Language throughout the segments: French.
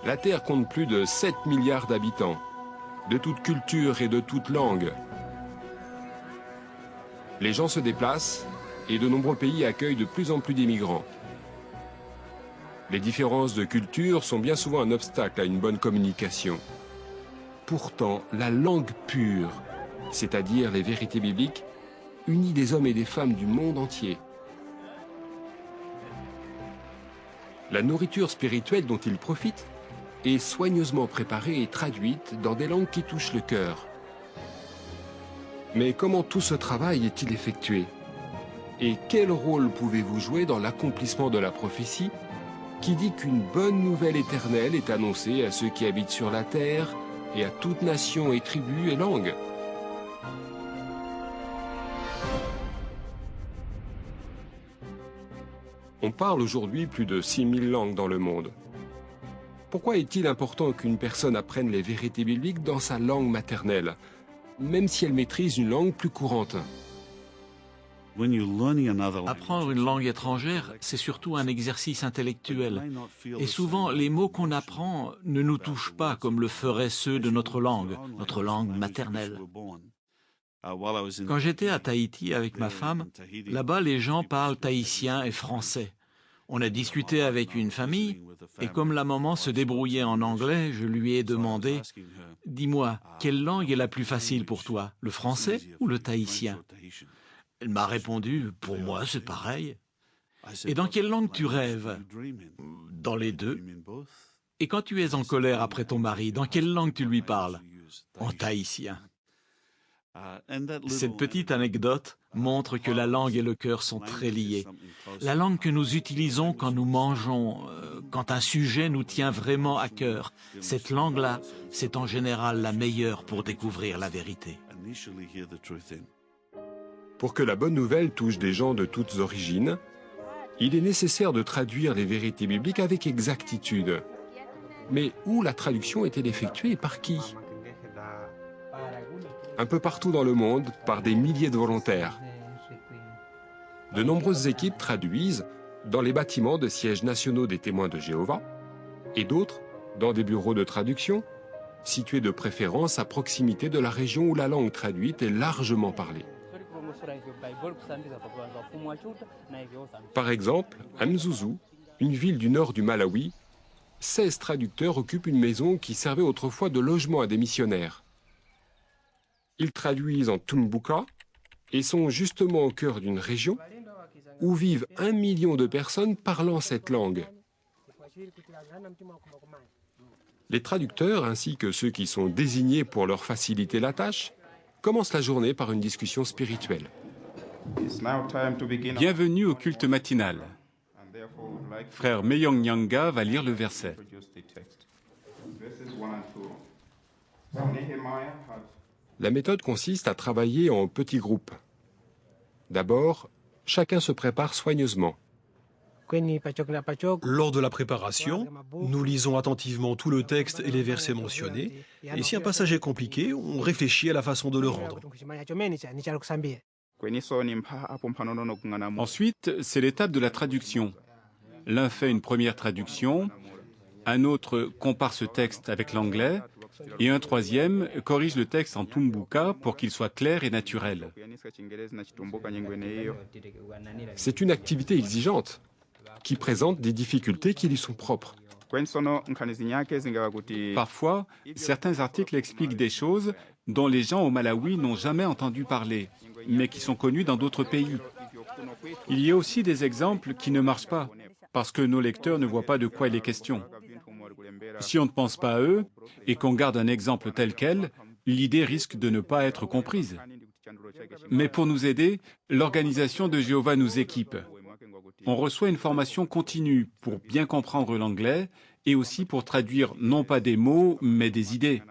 La Terre compte plus de 7 milliards d'habitants, de toute culture et de toute langue. Les gens se déplacent et de nombreux pays accueillent de plus en plus d'immigrants. Les différences de culture sont bien souvent un obstacle à une bonne communication. Pourtant, la langue pure, c'est-à-dire les vérités bibliques, unit des hommes et des femmes du monde entier. La nourriture spirituelle dont ils profitent est soigneusement préparée et traduite dans des langues qui touchent le cœur. Mais comment tout ce travail est-il effectué? Et quel rôle pouvez-vous jouer dans l'accomplissement de la prophétie qui dit qu'une bonne nouvelle éternelle est annoncée à ceux qui habitent sur la terre et à toute nation et tribu et langue? On parle aujourd'hui plus de 6000 langues dans le monde. Pourquoi est-il important qu'une personne apprenne les vérités bibliques dans sa langue maternelle, même si elle maîtrise une langue plus courante? Apprendre une langue étrangère, c'est surtout un exercice intellectuel. Et souvent, les mots qu'on apprend ne nous touchent pas comme le feraient ceux de notre langue maternelle. Quand j'étais à Tahiti avec ma femme, là-bas, les gens parlent tahitien et français. On a discuté avec une famille, et comme la maman se débrouillait en anglais, je lui ai demandé « Dis-moi, quelle langue est la plus facile pour toi, le français ou le tahitien ?» Elle m'a répondu « Pour moi, c'est pareil. » Et dans quelle langue tu rêves? Dans les deux. Et quand tu es en colère après ton mari, dans quelle langue tu lui parles? En tahitien. Cette petite anecdote montre que la langue et le cœur sont très liés. La langue que nous utilisons quand nous mangeons, quand un sujet nous tient vraiment à cœur, cette langue-là, c'est en général la meilleure pour découvrir la vérité. Pour que la bonne nouvelle touche des gens de toutes origines, il est nécessaire de traduire les vérités bibliques avec exactitude. Mais où la traduction est-elle effectuée et par qui? Un peu partout dans le monde, par des milliers de volontaires. De nombreuses équipes traduisent dans les bâtiments de sièges nationaux des témoins de Jéhovah et d'autres dans des bureaux de traduction, situés de préférence à proximité de la région où la langue traduite est largement parlée. Par exemple, à Mzuzu, une ville du nord du Malawi, 16 traducteurs occupent une maison qui servait autrefois de logement à des missionnaires. Ils traduisent en Tumbuka et sont justement au cœur d'une région où vivent 1 million de personnes parlant cette langue. Les traducteurs, ainsi que ceux qui sont désignés pour leur faciliter la tâche, commencent la journée par une discussion spirituelle. Bienvenue au culte matinal. Frère Meyong Nyanga va lire le verset. La méthode consiste à travailler en petits groupes. D'abord, chacun se prépare soigneusement. Lors de la préparation, nous lisons attentivement tout le texte et les versets mentionnés, et si un passage est compliqué, on réfléchit à la façon de le rendre. Ensuite, c'est l'étape de la traduction. L'un fait une première traduction, un autre compare ce texte avec l'anglais, et un troisième corrige le texte en Tumbuka pour qu'il soit clair et naturel. C'est une activité exigeante, qui présente des difficultés qui lui sont propres. Parfois, certains articles expliquent des choses dont les gens au Malawi n'ont jamais entendu parler, mais qui sont connus dans d'autres pays. Il y a aussi des exemples qui ne marchent pas, parce que nos lecteurs ne voient pas de quoi il est question. Si on ne pense pas à eux, et qu'on garde un exemple tel quel, l'idée risque de ne pas être comprise. Mais pour nous aider, l'organisation de Jéhovah nous équipe. On reçoit une formation continue pour bien comprendre l'anglais et aussi pour traduire non pas des mots, mais des idées.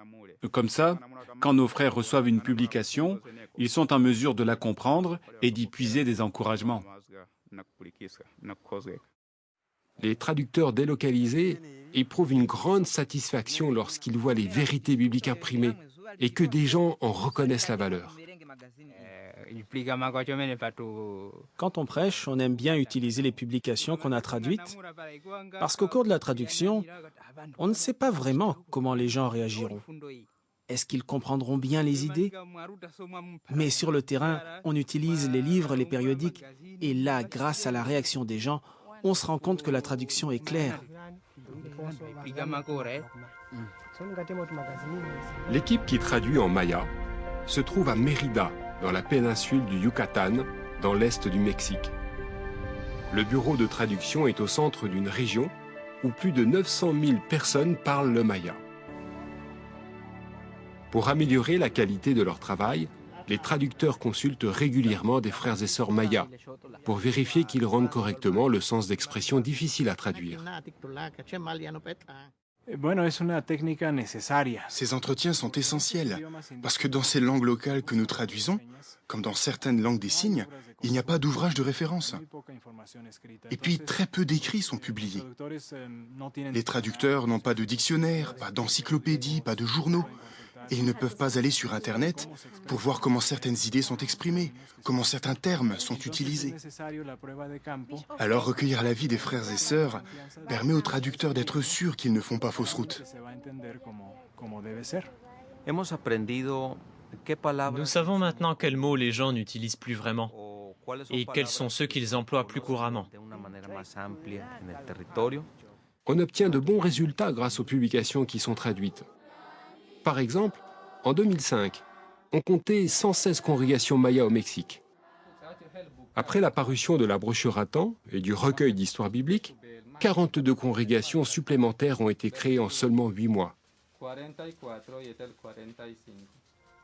Comme ça, quand nos frères reçoivent une publication, ils sont en mesure de la comprendre et d'y puiser des encouragements. Les traducteurs délocalisés éprouvent une grande satisfaction lorsqu'ils voient les vérités bibliques imprimées et que des gens en reconnaissent la valeur. Quand on prêche, on aime bien utiliser les publications qu'on a traduites, parce qu'au cours de la traduction, on ne sait pas vraiment comment les gens réagiront. Est-ce qu'ils comprendront bien les idées? Mais sur le terrain, on utilise les livres, les périodiques, et là, grâce à la réaction des gens, on se rend compte que la traduction est claire. L'équipe qui traduit en maya se trouve à Mérida, dans la péninsule du Yucatan, dans l'est du Mexique. Le bureau de traduction est au centre d'une région où plus de 900 000 personnes parlent le maya. Pour améliorer la qualité de leur travail, les traducteurs consultent régulièrement des frères et sœurs mayas pour vérifier qu'ils rendent correctement le sens d'expressions difficiles à traduire. Ces entretiens sont essentiels parce que dans ces langues locales que nous traduisons, comme dans certaines langues des signes, il n'y a pas d'ouvrage de référence. Et puis très peu d'écrits sont publiés. Les traducteurs n'ont pas de dictionnaire, pas d'encyclopédie, pas de journaux. Et ils ne peuvent pas aller sur Internet pour voir comment certaines idées sont exprimées, comment certains termes sont utilisés. Alors recueillir l'avis des frères et sœurs permet aux traducteurs d'être sûrs qu'ils ne font pas fausse route. Nous savons maintenant quels mots les gens n'utilisent plus vraiment et quels sont ceux qu'ils emploient plus couramment. On obtient de bons résultats grâce aux publications qui sont traduites. Par exemple, en 2005, on comptait 116 congrégations mayas au Mexique. Après la parution de la brochure à temps et du recueil d'histoires bibliques, 42 congrégations supplémentaires ont été créées en seulement 8 mois.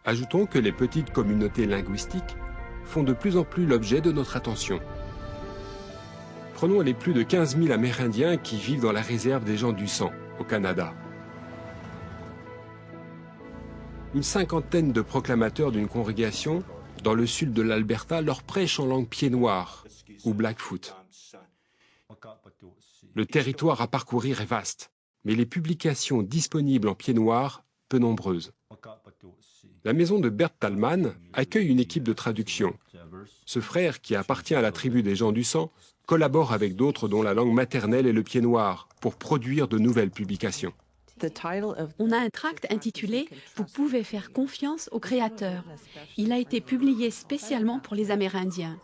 Ajoutons que les petites communautés linguistiques font de plus en plus l'objet de notre attention. Prenons les plus de 15 000 Amérindiens qui vivent dans la réserve des gens du sang, au Canada. Une cinquantaine de proclamateurs d'une congrégation dans le sud de l'Alberta leur prêchent en langue pied-noir ou Blackfoot. Le territoire à parcourir est vaste, mais les publications disponibles en pied-noir peu nombreuses. La maison de Bert Tallman accueille une équipe de traduction. Ce frère, qui appartient à la tribu des gens du sang, collabore avec d'autres dont la langue maternelle est le pied-noir pour produire de nouvelles publications. On a un tract intitulé « Vous pouvez faire confiance au Créateur ». Il a été publié spécialement pour les Amérindiens.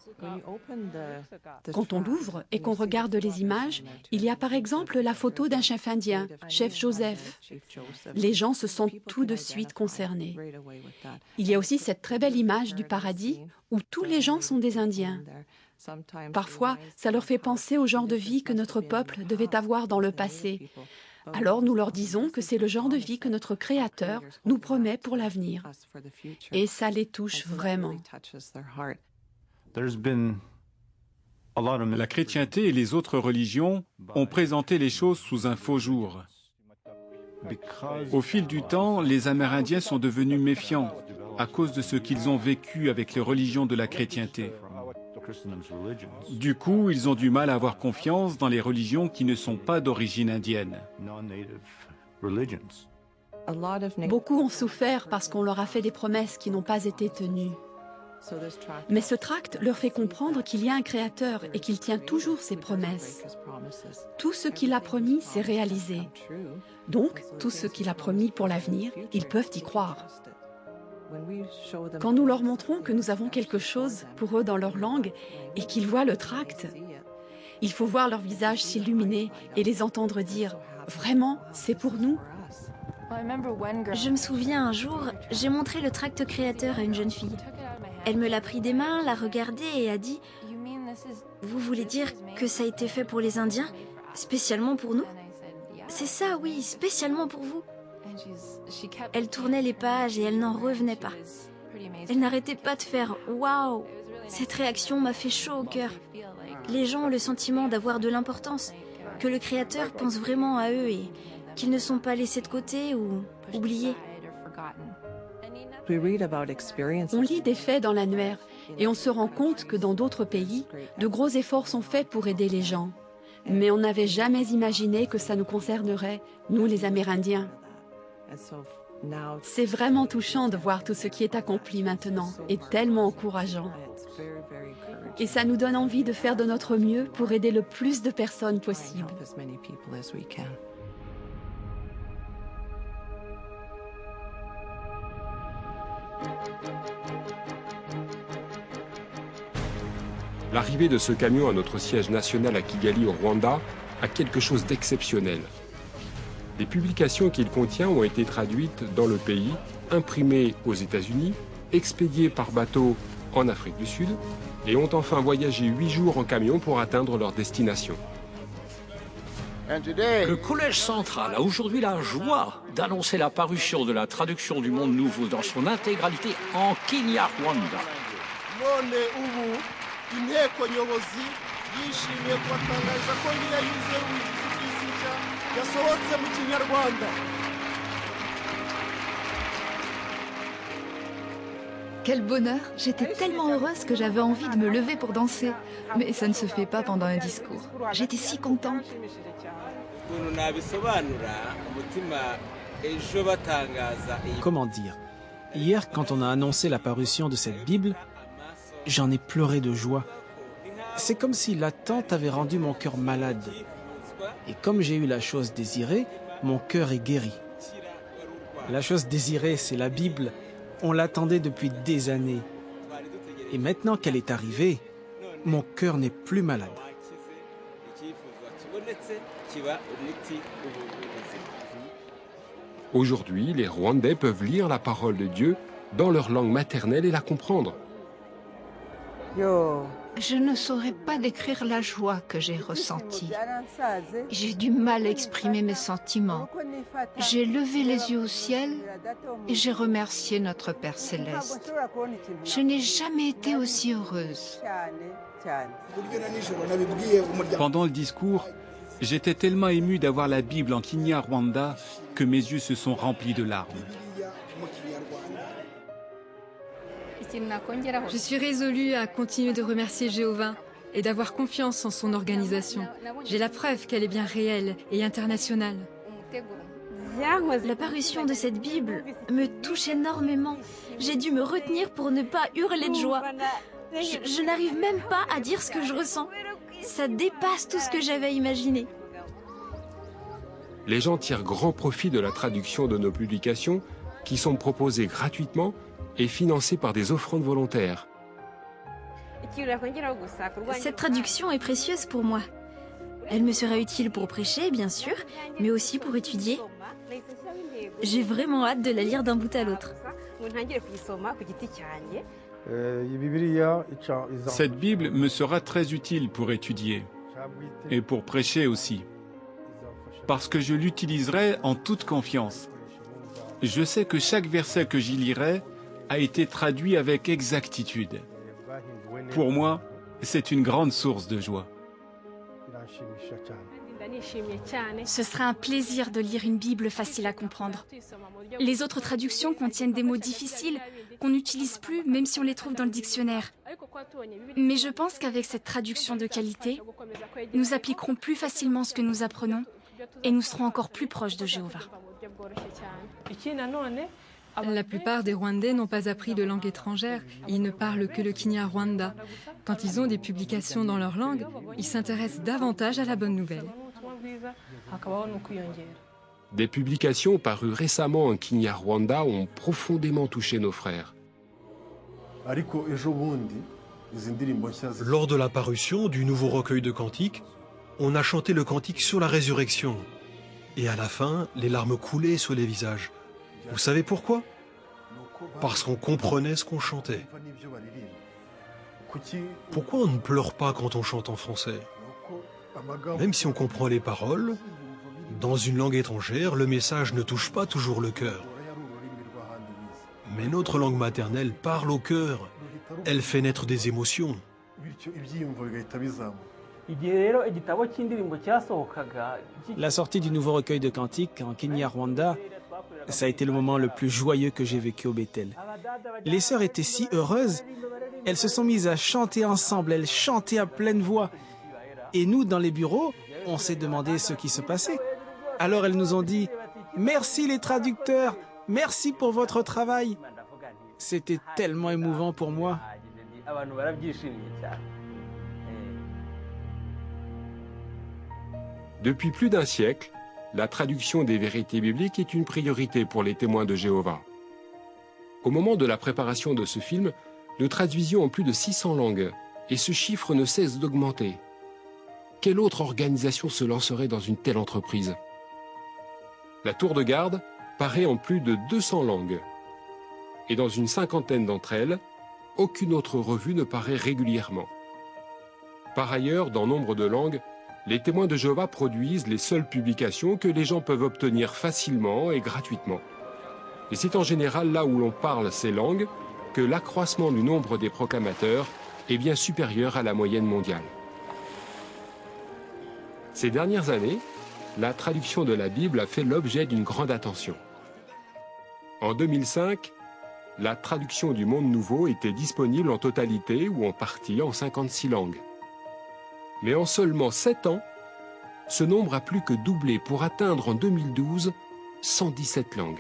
Quand on l'ouvre et qu'on regarde les images, il y a par exemple la photo d'un chef indien, chef Joseph. Les gens se sentent tout de suite concernés. Il y a aussi cette très belle image du paradis où tous les gens sont des Indiens. Parfois, ça leur fait penser au genre de vie que notre peuple devait avoir dans le passé. Alors nous leur disons que c'est le genre de vie que notre Créateur nous promet pour l'avenir. Et ça les touche vraiment. La chrétienté et les autres religions ont présenté les choses sous un faux jour. Au fil du temps, les Amérindiens sont devenus méfiants à cause de ce qu'ils ont vécu avec les religions de la chrétienté. Du coup, ils ont du mal à avoir confiance dans les religions qui ne sont pas d'origine indienne. Beaucoup ont souffert parce qu'on leur a fait des promesses qui n'ont pas été tenues. Mais ce tract leur fait comprendre qu'il y a un Créateur et qu'il tient toujours ses promesses. Tout ce qu'il a promis s'est réalisé. Donc, tout ce qu'il a promis pour l'avenir, ils peuvent y croire. Quand nous leur montrons que nous avons quelque chose pour eux dans leur langue et qu'ils voient le tract, il faut voir leur visage s'illuminer et les entendre dire « Vraiment, c'est pour nous ?» Je me souviens un jour, j'ai montré le tract créateur à une jeune fille. Elle me l'a pris des mains, l'a regardé et a dit « Vous voulez dire que ça a été fait pour les Indiens, spécialement pour nous ?»« C'est ça, oui, spécialement pour vous. » Elle tournait les pages et elle n'en revenait pas. Elle n'arrêtait pas de faire « Waouh !» Cette réaction m'a fait chaud au cœur. Les gens ont le sentiment d'avoir de l'importance, que le Créateur pense vraiment à eux et qu'ils ne sont pas laissés de côté ou oubliés. On lit des faits dans l'annuaire et on se rend compte que dans d'autres pays, de gros efforts sont faits pour aider les gens. Mais on n'avait jamais imaginé que ça nous concernerait, nous les Amérindiens. C'est vraiment touchant de voir tout ce qui est accompli maintenant et tellement encourageant. Et ça nous donne envie de faire de notre mieux pour aider le plus de personnes possible. L'arrivée de ce camion à notre siège national à Kigali au Rwanda a quelque chose d'exceptionnel. Les publications qu'il contient ont été traduites dans le pays, imprimées aux États-Unis, expédiées par bateau en Afrique du Sud et ont enfin voyagé 8 jours en camion pour atteindre leur destination. Le Collège central a aujourd'hui la joie d'annoncer la parution de la traduction du Monde Nouveau dans son intégralité en Kinyarwanda. Quel bonheur! J'étais tellement heureuse que j'avais envie de me lever pour danser. Mais ça ne se fait pas pendant un discours. J'étais si contente. Comment dire? Hier, quand on a annoncé la parution de cette Bible, j'en ai pleuré de joie. C'est comme si l'attente avait rendu mon cœur malade. Et comme j'ai eu la chose désirée, mon cœur est guéri. La chose désirée, c'est la Bible. On l'attendait depuis des années. Et maintenant qu'elle est arrivée, mon cœur n'est plus malade. Aujourd'hui, les Rwandais peuvent lire la parole de Dieu dans leur langue maternelle et la comprendre. Je ne saurais pas décrire la joie que j'ai ressentie. J'ai du mal à exprimer mes sentiments. J'ai levé les yeux au ciel et j'ai remercié notre Père Céleste. Je n'ai jamais été aussi heureuse. Pendant le discours, j'étais tellement ému d'avoir la Bible en Kinyarwanda que mes yeux se sont remplis de larmes. Je suis résolue à continuer de remercier Jéhovah et d'avoir confiance en son organisation. J'ai la preuve qu'elle est bien réelle et internationale. La parution de cette Bible me touche énormément. J'ai dû me retenir pour ne pas hurler de joie. Je n'arrive même pas à dire ce que je ressens. Ça dépasse tout ce que j'avais imaginé. Les gens tirent grand profit de la traduction de nos publications qui sont proposées gratuitement et financées par des offrandes volontaires. Cette traduction est précieuse pour moi. Elle me sera utile pour prêcher, bien sûr, mais aussi pour étudier. J'ai vraiment hâte de la lire d'un bout à l'autre. Cette Bible me sera très utile pour étudier et pour prêcher aussi, parce que je l'utiliserai en toute confiance. Je sais que chaque verset que j'y lirai a été traduit avec exactitude. Pour moi, c'est une grande source de joie. Ce sera un plaisir de lire une Bible facile à comprendre. Les autres traductions contiennent des mots difficiles qu'on n'utilise plus même si on les trouve dans le dictionnaire. Mais je pense qu'avec cette traduction de qualité, nous appliquerons plus facilement ce que nous apprenons et nous serons encore plus proches de Jéhovah. La plupart des Rwandais n'ont pas appris de langue étrangère. Ils ne parlent que le Kinyarwanda. Quand ils ont des publications dans leur langue, ils s'intéressent davantage à la bonne nouvelle. Des publications parues récemment en Kinyarwanda ont profondément touché nos frères. Lors de la parution du nouveau recueil de cantiques, on a chanté le cantique sur la résurrection. Et à la fin, les larmes coulaient sur les visages. Vous savez pourquoi? Parce qu'on comprenait ce qu'on chantait. Pourquoi on ne pleure pas quand on chante en français? Même si on comprend les paroles, dans une langue étrangère, le message ne touche pas toujours le cœur. Mais notre langue maternelle parle au cœur. Elle fait naître des émotions. La sortie du nouveau recueil de cantiques en Kinyarwanda, ça a été le moment le plus joyeux que j'ai vécu au Bethel. Les sœurs étaient si heureuses, elles se sont mises à chanter ensemble, elles chantaient à pleine voix. Et nous, dans les bureaux, on s'est demandé ce qui se passait. Alors elles nous ont dit « Merci les traducteurs, Merci pour votre travail. C'était tellement émouvant pour moi. Depuis plus d'un siècle, la traduction des vérités bibliques est une priorité pour les témoins de Jéhovah. Au moment de la préparation de ce film, nous traduisions en plus de 600 langues, et ce chiffre ne cesse d'augmenter. Quelle autre organisation se lancerait dans une telle entreprise? La Tour de Garde paraît en plus de 200 langues, et dans une cinquantaine d'entre elles, aucune autre revue ne paraît régulièrement. Par ailleurs, dans nombre de langues, les témoins de Jéhovah produisent les seules publications que les gens peuvent obtenir facilement et gratuitement. Et c'est en général là où l'on parle ces langues que l'accroissement du nombre des proclamateurs est bien supérieur à la moyenne mondiale. Ces dernières années, la traduction de la Bible a fait l'objet d'une grande attention. En 2005, la traduction du Monde Nouveau était disponible en totalité ou en partie en 56 langues. Mais en seulement 7 ans, ce nombre a plus que doublé pour atteindre en 2012 117 langues.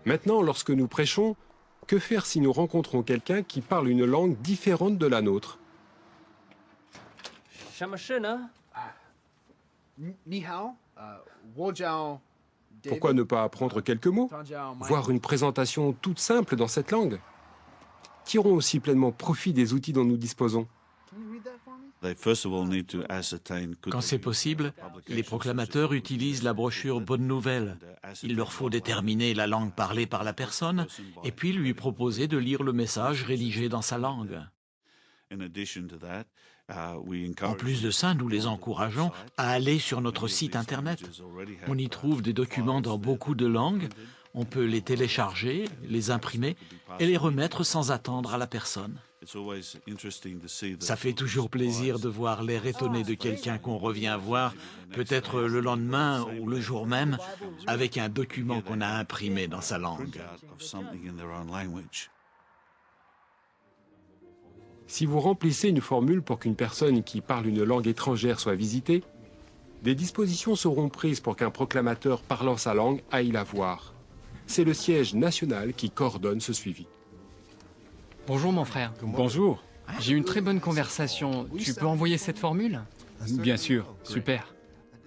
Maintenant, lorsque nous prêchons, que faire si nous rencontrons quelqu'un qui parle une langue différente de la nôtre? Pourquoi ne pas apprendre quelques mots, voire une présentation toute simple dans cette langue? Tirons aussi pleinement profit des outils dont nous disposons. Quand c'est possible, les proclamateurs utilisent la brochure Bonne Nouvelle. Il leur faut déterminer la langue parlée par la personne et puis lui proposer de lire le message rédigé dans sa langue. En plus de ça, nous les encourageons à aller sur notre site Internet. On y trouve des documents dans beaucoup de langues. On peut les télécharger, les imprimer et les remettre sans attendre à la personne. Ça fait toujours plaisir de voir l'air étonné de quelqu'un qu'on revient voir, peut-être le lendemain ou le jour même, avec un document qu'on a imprimé dans sa langue. Si vous remplissez une formule pour qu'une personne qui parle une langue étrangère soit visitée, des dispositions seront prises pour qu'un proclamateur parlant sa langue aille la voir. C'est le siège national qui coordonne ce suivi. Bonjour mon frère. Bonjour. J'ai eu une très bonne conversation. Tu peux envoyer cette formule? Bien sûr. Super.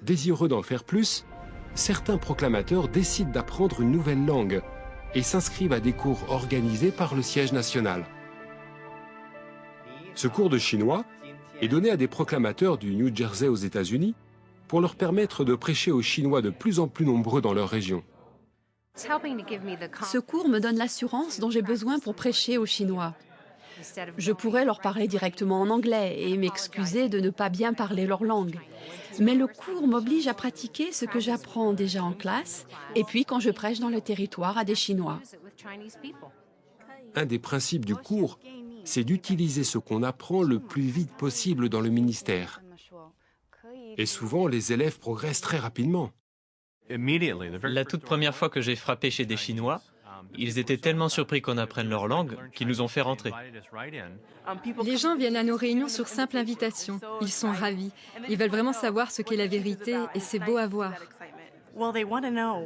Désireux d'en faire plus, certains proclamateurs décident d'apprendre une nouvelle langue et s'inscrivent à des cours organisés par le siège national. Ce cours de chinois est donné à des proclamateurs du New Jersey aux États-Unis pour leur permettre de prêcher aux Chinois de plus en plus nombreux dans leur région. Ce cours me donne l'assurance dont j'ai besoin pour prêcher aux Chinois. Je pourrais leur parler directement en anglais et m'excuser de ne pas bien parler leur langue. Mais le cours m'oblige à pratiquer ce que j'apprends déjà en classe et puis quand je prêche dans le territoire à des Chinois. Un des principes du cours, c'est d'utiliser ce qu'on apprend le plus vite possible dans le ministère. Et souvent, les élèves progressent très rapidement. La toute première fois que j'ai frappé chez des Chinois, ils étaient tellement surpris qu'on apprenne leur langue qu'ils nous ont fait rentrer. Les gens viennent à nos réunions sur simple invitation. Ils sont ravis. Ils veulent vraiment savoir ce qu'est la vérité et c'est beau à voir.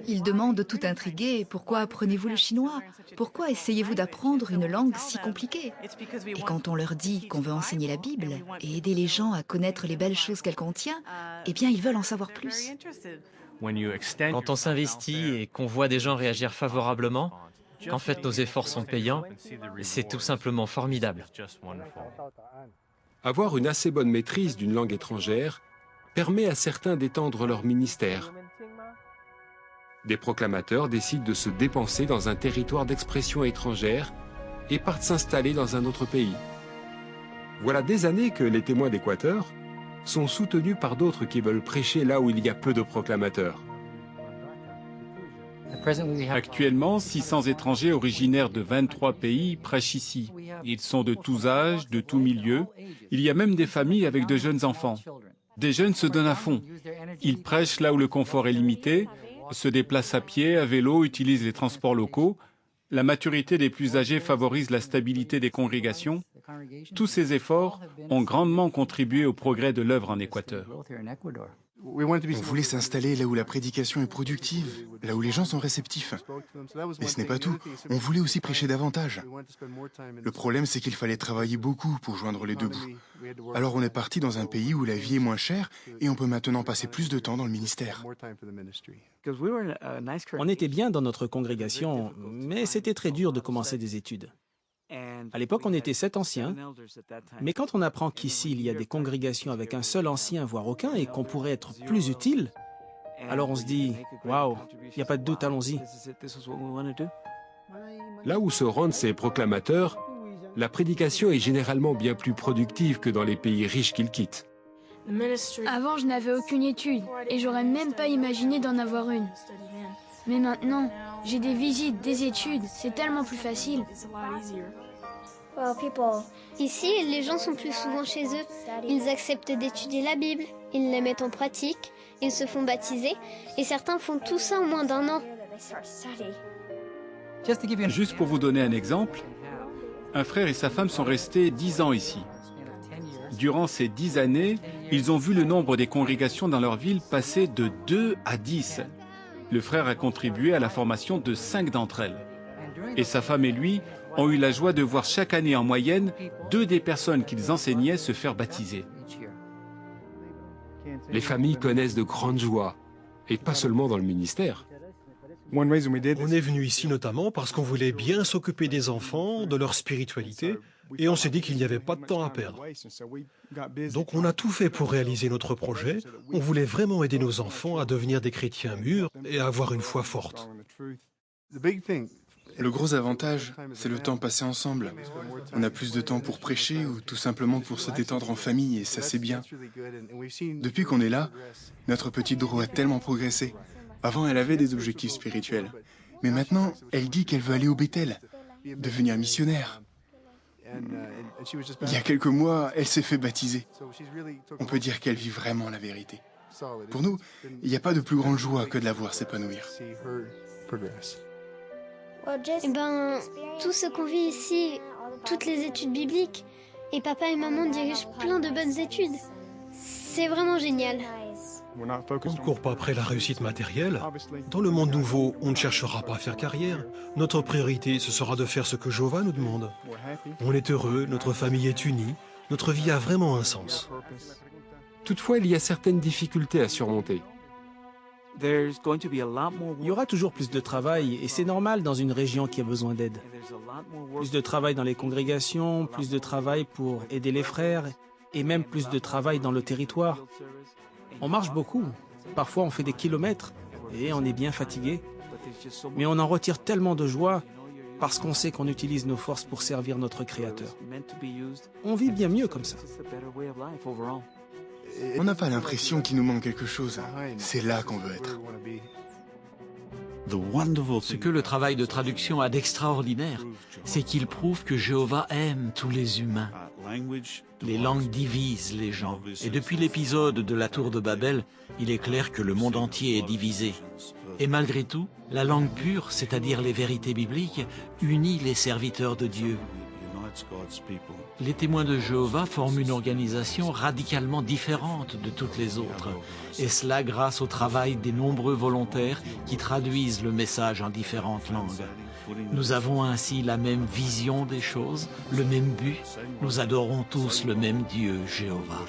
Ils demandent tout intrigués, pourquoi apprenez-vous le chinois? Pourquoi essayez-vous d'apprendre une langue si compliquée? Et quand on leur dit qu'on veut enseigner la Bible et aider les gens à connaître les belles choses qu'elle contient, eh bien ils veulent en savoir plus. Quand on s'investit et qu'on voit des gens réagir favorablement, qu'en fait nos efforts sont payants, c'est tout simplement formidable. Avoir une assez bonne maîtrise d'une langue étrangère permet à certains d'étendre leur ministère. Des proclamateurs décident de se dépenser dans un territoire d'expression étrangère et partent s'installer dans un autre pays. Voilà des années que les témoins d'Équateur sont soutenus par d'autres qui veulent prêcher là où il y a peu de proclamateurs. Actuellement, 600 étrangers originaires de 23 pays prêchent ici. Ils sont de tous âges, de tous milieux. Il y a même des familles avec de jeunes enfants. Des jeunes se donnent à fond. Ils prêchent là où le confort est limité, se déplacent à pied, à vélo, utilisent les transports locaux. La maturité des plus âgés favorise la stabilité des congrégations. Tous ces efforts ont grandement contribué au progrès de l'œuvre en Équateur. On voulait s'installer là où la prédication est productive, là où les gens sont réceptifs. Et ce n'est pas tout, on voulait aussi prêcher davantage. Le problème, c'est qu'il fallait travailler beaucoup pour joindre les deux bouts. Alors on est parti dans un pays où la vie est moins chère et on peut maintenant passer plus de temps dans le ministère. On était bien dans notre congrégation, mais c'était très dur de commencer des études. À l'époque, on était 7 anciens, mais quand on apprend qu'ici, il y a des congrégations avec un seul ancien, voire aucun, et qu'on pourrait être plus utile, alors on se dit, waouh, il n'y a pas de doute, allons-y. Là où se rendent ces proclamateurs, la prédication est généralement bien plus productive que dans les pays riches qu'ils quittent. Avant, je n'avais aucune étude, et j'aurais même pas imaginé d'en avoir une. Mais maintenant, j'ai des visites, des études, c'est tellement plus facile. Ici, les gens sont plus souvent chez eux. Ils acceptent d'étudier la Bible, ils la mettent en pratique, ils se font baptiser, et certains font tout ça en moins d'1 an. Juste pour vous donner un exemple, un frère et sa femme sont restés 10 ans ici. Durant ces 10 années, ils ont vu le nombre des congrégations dans leur ville passer de 2 à 10. Le frère a contribué à la formation de 5 d'entre elles. Et sa femme et lui ont eu la joie de voir chaque année en moyenne 2 des personnes qu'ils enseignaient se faire baptiser. Les familles connaissent de grandes joies, et pas seulement dans le ministère. On est venu ici notamment parce qu'on voulait bien s'occuper des enfants, de leur spiritualité, et on s'est dit qu'il n'y avait pas de temps à perdre. Donc on a tout fait pour réaliser notre projet. On voulait vraiment aider nos enfants à devenir des chrétiens mûrs et à avoir une foi forte. Le gros avantage, c'est le temps passé ensemble. On a plus de temps pour prêcher ou tout simplement pour se détendre en famille, et ça c'est bien. Depuis qu'on est là, notre petite Drew a tellement progressé. Avant, elle avait des objectifs spirituels. Mais maintenant, elle dit qu'elle veut aller au Bethel, devenir missionnaire. Il y a quelques mois, elle s'est fait baptiser. On peut dire qu'elle vit vraiment la vérité. Pour nous, il n'y a pas de plus grande joie que de la voir s'épanouir. Eh ben, tout ce qu'on vit ici, toutes les études bibliques, et papa et maman dirigent plein de bonnes études. C'est vraiment génial. On ne court pas après la réussite matérielle. Dans le monde nouveau, on ne cherchera pas à faire carrière. Notre priorité, ce sera de faire ce que Jéhovah nous demande. On est heureux, notre famille est unie, notre vie a vraiment un sens. Toutefois, il y a certaines difficultés à surmonter. Il y aura toujours plus de travail, et c'est normal dans une région qui a besoin d'aide. Plus de travail dans les congrégations, plus de travail pour aider les frères, et même plus de travail dans le territoire. On marche beaucoup, parfois on fait des kilomètres, et on est bien fatigué. Mais on en retire tellement de joie, parce qu'on sait qu'on utilise nos forces pour servir notre Créateur. On vit bien mieux comme ça. On n'a pas l'impression qu'il nous manque quelque chose. C'est là qu'on veut être. Ce que le travail de traduction a d'extraordinaire, c'est qu'il prouve que Jéhovah aime tous les humains. Les langues divisent les gens. Et depuis l'épisode de la tour de Babel, il est clair que le monde entier est divisé. Et malgré tout, la langue pure, c'est-à-dire les vérités bibliques, unit les serviteurs de Dieu. Les témoins de Jéhovah forment une organisation radicalement différente de toutes les autres, et cela grâce au travail des nombreux volontaires qui traduisent le message en différentes langues. Nous avons ainsi la même vision des choses, le même but. Nous adorons tous le même Dieu, Jéhovah.